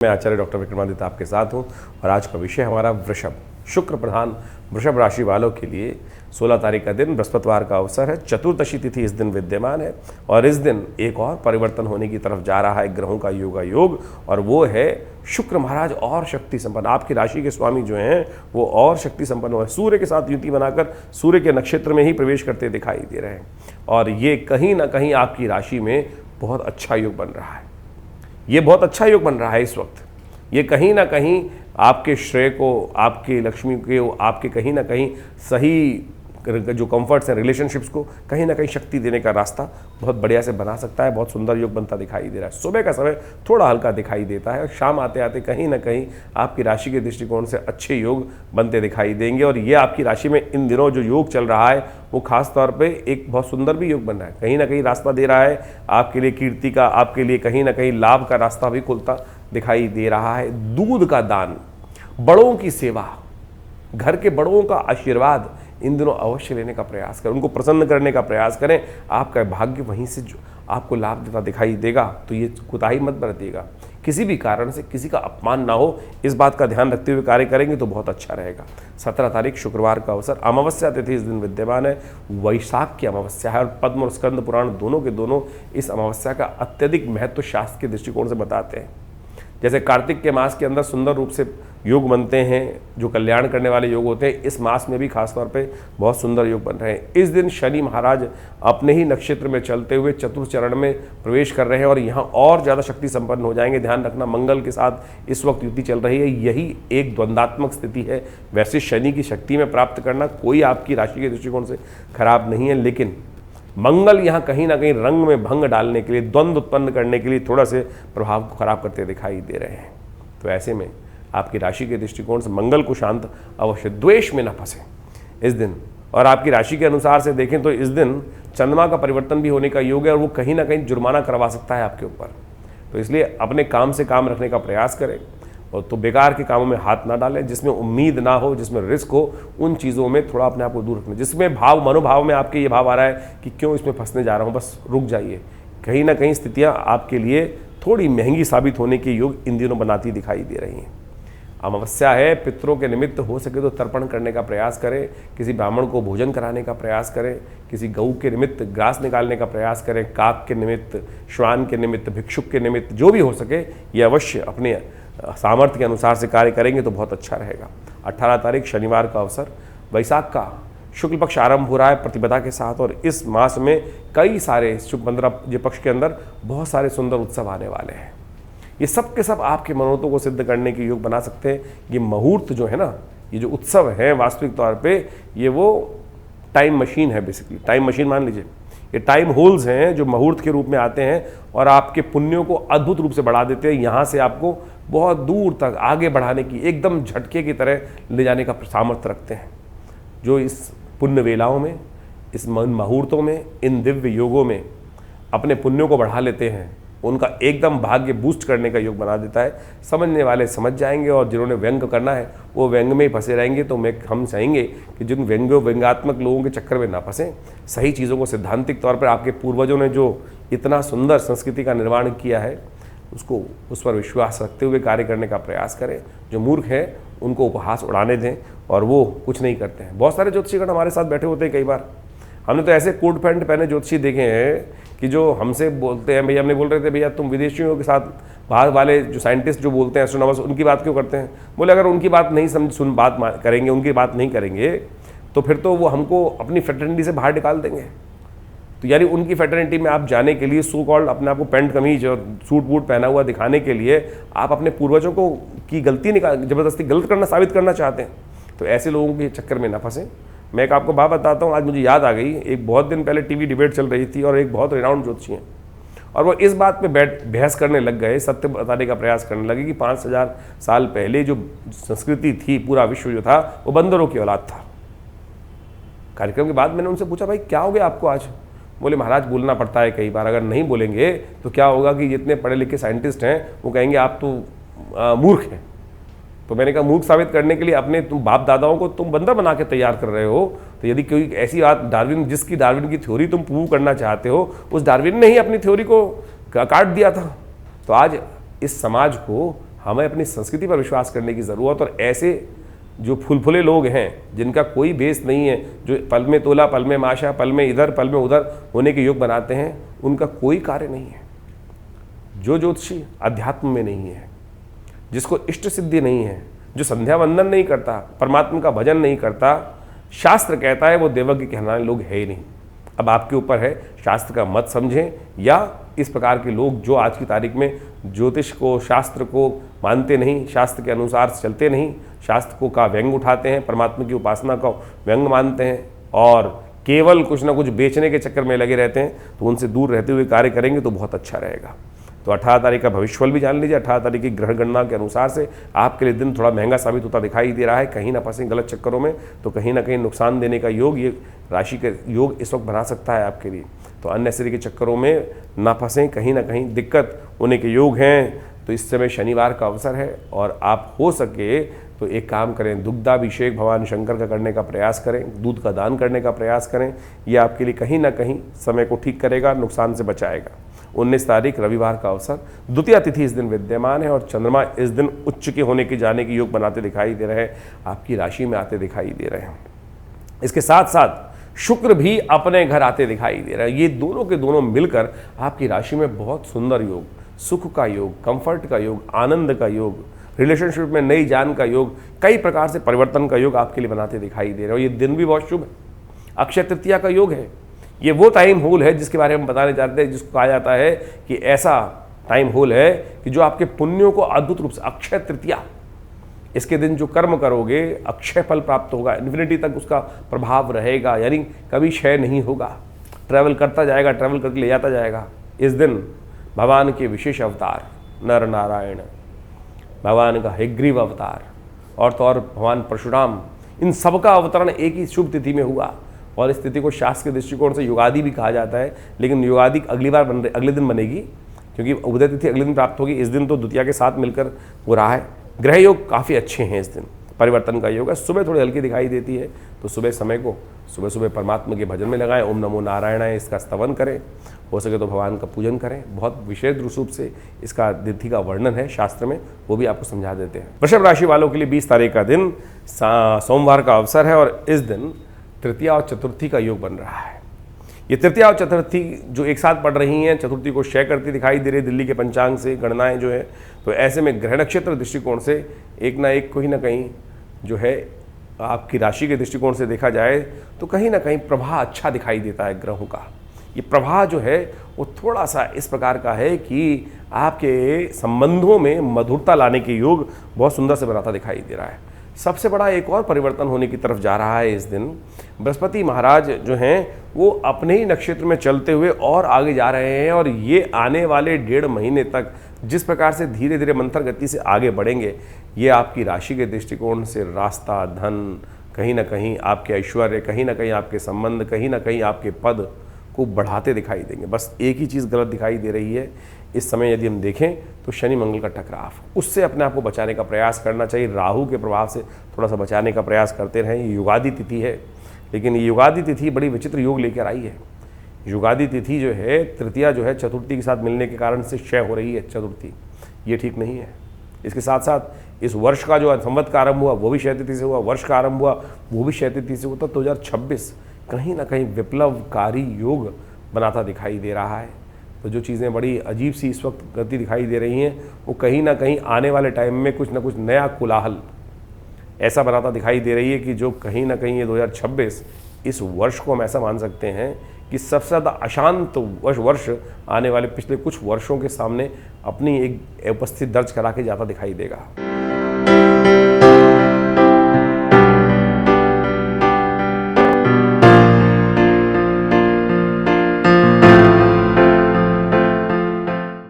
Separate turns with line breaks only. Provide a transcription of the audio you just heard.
मैं आचार्य डॉक्टर विक्रमादित्य आपके साथ हूं और आज का विषय हमारा वृषभ, शुक्र प्रधान वृषभ राशि वालों के लिए 16 तारीख का दिन बृहस्पतिवार का अवसर है। चतुर्दशी तिथि इस दिन विद्यमान है और इस दिन एक और परिवर्तन होने की तरफ जा रहा है ग्रहों का योग, और वो है शुक्र महाराज और शक्ति संपन्न। आपकी राशि के स्वामी जो हैं वो और शक्ति संपन्न हुए, सूर्य के साथ युति बनाकर सूर्य के नक्षत्र में ही प्रवेश करते दिखाई दे रहे हैं और ये कहीं ना कहीं आपकी राशि में बहुत अच्छा योग बन रहा है। ये बहुत अच्छा योग बन रहा है इस वक्त। ये कहीं ना कहीं आपके श्रेय को, आपकी लक्ष्मी को, आपके कहीं ना कहीं सही जो कंफर्ट्स हैं, रिलेशनशिप्स को कहीं ना कहीं शक्ति देने का रास्ता बहुत बढ़िया से बना सकता है। बहुत सुंदर योग बनता दिखाई दे रहा है। सुबह का समय थोड़ा हल्का दिखाई देता है और शाम आते आते कहीं ना कहीं आपकी राशि के दृष्टिकोण से अच्छे योग बनते दिखाई देंगे। और ये आपकी राशि में इन दिनों जो योग चल रहा है वो खास तौर पे एक बहुत सुंदर भी योग बन रहा है। कहीं ना कहीं रास्ता दे रहा है आपके लिए कीर्ति का, आपके लिए कहीं ना कहीं लाभ का रास्ता भी खुलता दिखाई दे रहा है। दूध का दान, बड़ों की सेवा, घर के बड़ों का आशीर्वाद इन दिनों अवश्य लेने का प्रयास करें, उनको प्रसन्न करने का प्रयास करें। आपका भाग्य वहीं से जो आपको लाभ देता दिखाई देगा, तो ये कुताही मत बरतिएगा। किसी भी कारण से किसी का अपमान ना हो, इस बात का ध्यान रखते हुए कार्य करेंगे तो बहुत अच्छा रहेगा। 17 तारीख शुक्रवार का अवसर, अमावस्या तिथि इस दिन विद्यमान है। वैशाख की अमावस्या है और पद्म और स्कंद पुराण दोनों के दोनों इस अमावस्या का अत्यधिक महत्व शास्त्र के दृष्टिकोण से बताते हैं। जैसे कार्तिक के मास के अंदर सुंदर रूप से योग बनते हैं, जो कल्याण करने वाले योग होते हैं, इस मास में भी खासतौर पे बहुत सुंदर योग बन रहे हैं। इस दिन शनि महाराज अपने ही नक्षत्र में चलते हुए चतुर्थ चरण में प्रवेश कर रहे हैं और यहाँ और ज़्यादा शक्ति संपन्न हो जाएंगे। ध्यान रखना, मंगल के साथ इस वक्त युति चल रही है, यही एक द्वंद्वात्मक स्थिति है। वैसे शनि की शक्ति में प्राप्त करना कोई आपकी राशि के दृष्टिकोण से खराब नहीं है, लेकिन मंगल यहाँ कहीं ना कहीं रंग में भंग डालने के लिए, द्वंद्व उत्पन्न करने के लिए थोड़ा से प्रभाव को खराब करते दिखाई दे रहे हैं। तो ऐसे में आपकी राशि के दृष्टिकोण से मंगल को शांत अवश्य, द्वेष में न फंसे इस दिन। और आपकी राशि के अनुसार से देखें तो इस दिन चंद्रमा का परिवर्तन भी होने का योग है और वो कहीं ना कहीं जुर्माना करवा सकता है आपके ऊपर। तो इसलिए अपने काम से काम रखने का प्रयास करें और तो बेकार के कामों में हाथ ना डालें, जिसमें उम्मीद ना हो, जिसमें रिस्क हो, उन चीज़ों में थोड़ा अपने आप को दूर रखना। जिसमें भाव, मनोभाव में आपके ये भाव आ रहा है कि क्यों इसमें फंसने जा रहा हूँ, बस रुक जाइए। कहीं ना कहीं स्थितियाँ आपके लिए थोड़ी महंगी साबित होने के योग इन दिनों बनाती दिखाई दे रही हैं। अमावस्या है, पितरों के निमित्त हो सके तो तर्पण करने का प्रयास करें, किसी ब्राह्मण को भोजन कराने का प्रयास करें, किसी गऊ के निमित्त ग्रास निकालने का प्रयास करें, काक के निमित्त, श्वान के निमित्त, भिक्षुक के निमित्त, जो भी हो सके ये अवश्य अपने सामर्थ्य के अनुसार से कार्य करेंगे तो बहुत अच्छा रहेगा। 18 तारीख शनिवार का अवसर, वैशाख का शुक्ल पक्ष आरंभ हो रहा है प्रतिपदा के साथ और इस मास में कई सारे शुभ 15 पक्ष के अंदर बहुत सारे सुंदर उत्सव आने वाले हैं। ये सब के सब आपके मनोरथों को सिद्ध करने के योग बना सकते हैं। ये मुहूर्त जो है ना, ये जो उत्सव है वास्तविक तौर पे ये वो टाइम मशीन है, बेसिकली टाइम मशीन मान लीजिए। ये टाइम होल्स हैं जो मुहूर्त के रूप में आते हैं और आपके पुण्यों को अद्भुत रूप से बढ़ा देते हैं। यहाँ से आपको बहुत दूर तक आगे बढ़ाने की, एकदम झटके की तरह ले जाने का सामर्थ्य रखते हैं। जो इस पुण्य वेलाओं में, इस मुहूर्तों में, इन दिव्य योगों में अपने पुण्यों को बढ़ा लेते हैं, उनका एकदम भाग्य बूस्ट करने का योग बना देता है। समझने वाले समझ जाएंगे और जिन्होंने व्यंग करना है वो व्यंग में ही फंसे रहेंगे। तो हम चाहेंगे कि जिन व्यंग्यात्मक लोगों के चक्कर में ना फंसें, सही चीज़ों को सैद्धांतिक तौर पर आपके पूर्वजों ने जो इतना सुंदर संस्कृति का निर्माण किया है उसको, उस पर विश्वास रखते हुए कार्य करने का प्रयास करें। जो मूर्ख हैं उनको उपहास उड़ाने दें और वो कुछ नहीं करते हैं। बहुत सारे ज्योतिषीगण हमारे साथ बैठे होते हैं, कई बार हमने तो ऐसे कोट पैंट पहने ज्योतिषी देखे हैं कि जो हमसे बोलते हैं, भैया हमने बोल रहे थे भैया तुम विदेशियों के साथ बाहर वाले जो साइंटिस्ट जो बोलते हैं, एस्ट्रोनॉमर्स, उनकी बात क्यों करते हैं? बोले अगर उनकी बात नहीं बात करेंगे, उनकी बात नहीं करेंगे तो फिर तो वो हमको अपनी फ्रेटर्निटी से बाहर निकाल देंगे। तो यानी उनकी फ्रेटर्निटी में आप जाने के लिए सो कॉल्ड अपने आप को पैंट कमीज और सूट बूट पहना हुआ दिखाने के लिए आप अपने पूर्वजों को की गलती जबरदस्ती गलत करना, साबित करना चाहते हैं। तो ऐसे लोगों के चक्कर में ना फंसें। मैं एक आपको बात बताता हूँ, आज मुझे याद आ गई। एक बहुत दिन पहले टीवी डिबेट चल रही थी और एक बहुत रिनाउंड ज्योतिषी हैं और वो इस बात पे बहस करने लग गए, सत्य बताने का प्रयास करने लगे कि 5000 साल पहले जो संस्कृति थी, पूरा विश्व जो था वो बंदरों की औलाद था। कार्यक्रम के बाद मैंने उनसे पूछा, भाई क्या हो गया आपको आज? बोले महाराज बोलना पड़ता है कई बार, अगर नहीं बोलेंगे तो क्या होगा कि जितने पढ़े लिखे साइंटिस्ट हैं वो कहेंगे आप तो मूर्ख हैं। तो मैंने कहा मूर्ख साबित करने के लिए अपने तुम बाप दादाओं को तुम बंदर बना के तैयार कर रहे हो। तो यदि कोई ऐसी बात डार्विन की थ्योरी तुम प्रूव करना चाहते हो, उस डार्विन ने ही अपनी थ्योरी को काट दिया था। तो आज इस समाज को हमें अपनी संस्कृति पर विश्वास करने की ज़रूरत, और ऐसे जो फुलफुले लोग हैं जिनका कोई बेस नहीं है, जो पल में तोला पल में माशा, पल में इधर पल में उधर होने के योग बनाते हैं, उनका कोई कार्य नहीं है। जो ज्योतिषी अध्यात्म में नहीं है, जिसको इष्ट सिद्धि नहीं है, जो संध्या वंदन नहीं करता, परमात्मा का भजन नहीं करता, शास्त्र कहता है वो देवज्ञ कहलाने लोग है ही नहीं। अब आपके ऊपर है, शास्त्र का मत समझें या इस प्रकार के लोग जो आज की तारीख में ज्योतिष को, शास्त्र को मानते नहीं, शास्त्र के अनुसार चलते नहीं, शास्त्र को का व्यंग उठाते हैं, परमात्मा की उपासना का व्यंग मानते हैं और केवल कुछ ना कुछ बेचने के चक्कर में लगे रहते हैं, तो उनसे दूर रहते हुए कार्य करेंगे तो बहुत अच्छा रहेगा। तो 18 तारीख का भविष्यफल भी जान लीजिए। 18 तारीख की ग्रह गणना के अनुसार से आपके लिए दिन थोड़ा महंगा साबित होता दिखाई दे रहा है। कहीं ना फंसें गलत चक्करों में, तो कहीं ना कहीं नुकसान देने का योग ये राशि के योग इस वक्त बना सकता है आपके लिए। तो अननेसेसरी के चक्करों में ना फंसें, कहीं ना कहीं दिक्कत होने के योग हैं। तो इस समय शनिवार का अवसर है और आप हो सके तो एक काम करें, दुग्धाभिषेक भगवान शंकर का करने का प्रयास करें, दूध का दान करने का प्रयास करें। ये आपके लिए कहीं ना कहीं समय को ठीक करेगा, नुकसान से बचाएगा। 19 तारीख रविवार का अवसर, द्वितीय तिथि इस दिन विद्यमान है और चंद्रमा इस दिन उच्च के होने की जाने की योग बनाते दिखाई दे रहे हैं, आपकी राशि में आते दिखाई दे रहे हैं। इसके साथ साथ शुक्र भी अपने घर आते दिखाई दे रहा है। ये दोनों के दोनों मिलकर आपकी राशि में बहुत सुंदर योग, सुख का योग, कंफर्ट का योग, आनंद का योग, रिलेशनशिप में नई जान का योग, कई प्रकार से परिवर्तन का योग आपके लिए बनाते दिखाई दे रहे हो। ये दिन भी बहुत शुभ है, अक्षय तृतीया का योग है। ये वो टाइम होल है जिसके बारे में बताने चाहते हैं, जिसको कहा जाता है कि ऐसा टाइम होल है कि जो आपके पुण्यों को अद्भुत रूप से, अक्षय तृतीया, इसके दिन जो कर्म करोगे अक्षय फल प्राप्त होगा, इन्फिनिटी तक उसका प्रभाव रहेगा, यानी कभी क्षय नहीं होगा, ट्रैवल करता जाएगा, ट्रैवल करके ले जाता जाएगा। इस दिन भगवान के विशेष अवतार नर नारायण, भगवान का हयग्रीव अवतार और तो और भगवान परशुराम, इन सबका अवतरण एक ही शुभ तिथि में हुआ। और इस तिथि को शास्त्र के दृष्टिकोण से युगादि भी कहा जाता है, लेकिन युगादि अगले दिन बनेगी, क्योंकि उदय तिथि अगले दिन प्राप्त होगी। इस दिन तो द्वितीया के साथ मिलकर हो रहा है। ग्रह योग काफ़ी अच्छे हैं, इस दिन परिवर्तन का योग है। सुबह थोड़ी हल्की दिखाई देती है, तो सुबह समय को सुबह परमात्मा के भजन में लगाएं, ओम नमो नारायणाय इसका स्तवन करें, हो सके तो भगवान का पूजन करें। बहुत विशेष रूप से इसका तिथि का वर्णन है शास्त्र में, वो भी आपको समझा देते हैं। वृषभ राशि वालों के लिए 20 तारीख का दिन सोमवार का अवसर है और इस दिन तृतीया और चतुर्थी का योग बन रहा है। ये तृतीया और चतुर्थी जो एक साथ पड़ रही हैं, चतुर्थी को क्षय करती दिखाई दे रही है दिल्ली के पंचांग से गणनाएं जो है। तो ऐसे में ग्रह नक्षत्र दृष्टिकोण से एक ना एक कहीं ना कहीं जो है आपकी राशि के दृष्टिकोण से देखा जाए तो कहीं ना कहीं प्रभाव अच्छा दिखाई देता है ग्रहों का। ये प्रभाव जो है वो थोड़ा सा इस प्रकार का है कि आपके संबंधों में मधुरता लाने के योग बहुत सुंदर से बनाता दिखाई दे रहा है। सबसे बड़ा एक और परिवर्तन होने की तरफ जा रहा है इस दिन। बृहस्पति महाराज जो हैं वो अपने ही नक्षत्र में चलते हुए और आगे जा रहे हैं और ये आने वाले 1.5 महीने तक जिस प्रकार से धीरे धीरे मंथर गति से आगे बढ़ेंगे, ये आपकी राशि के दृष्टिकोण से रास्ता, धन, कहीं ना कहीं आपके ऐश्वर्य, कहीं ना कहीं आपके संबंध, कहीं ना कहीं आपके पद को बढ़ाते दिखाई देंगे। बस एक ही चीज़ गलत दिखाई दे रही है इस समय यदि हम देखें तो शनि मंगल का टकराव, उससे अपने आप को बचाने का प्रयास करना चाहिए। राहु के प्रभाव से थोड़ा सा बचाने का प्रयास करते रहें। ये युगादि तिथि है, लेकिन ये युगादि तिथि बड़ी विचित्र योग लेकर आई है। युगादि तिथि जो है, तृतीया जो है चतुर्थी के साथ मिलने के कारण से क्षय हो रही है चतुर्थी, ये ठीक नहीं है। इसके साथ साथ इस वर्ष का जो संवत का आरंभ हुआ वो भी क्षय तिथि से हुआ, वर्ष का आरंभ हुआ वो भी क्षय तिथि से हुआ। तो 2026 कहीं ना कहीं विप्लवकारी योग बनाता दिखाई दे रहा है। तो जो चीज़ें बड़ी अजीब सी इस वक्त गति दिखाई दे रही हैं वो कहीं ना कहीं आने वाले टाइम में कुछ ना कुछ नया कोलाहल ऐसा बनाता दिखाई दे रही है कि जो कहीं ना कहीं ये 2026 इस वर्ष को हम ऐसा मान सकते हैं कि सबसे ज़्यादा अशांत वर्ष आने वाले पिछले कुछ वर्षों के सामने अपनी एक उपस्थिति दर्ज करा के जाता दिखाई देगा।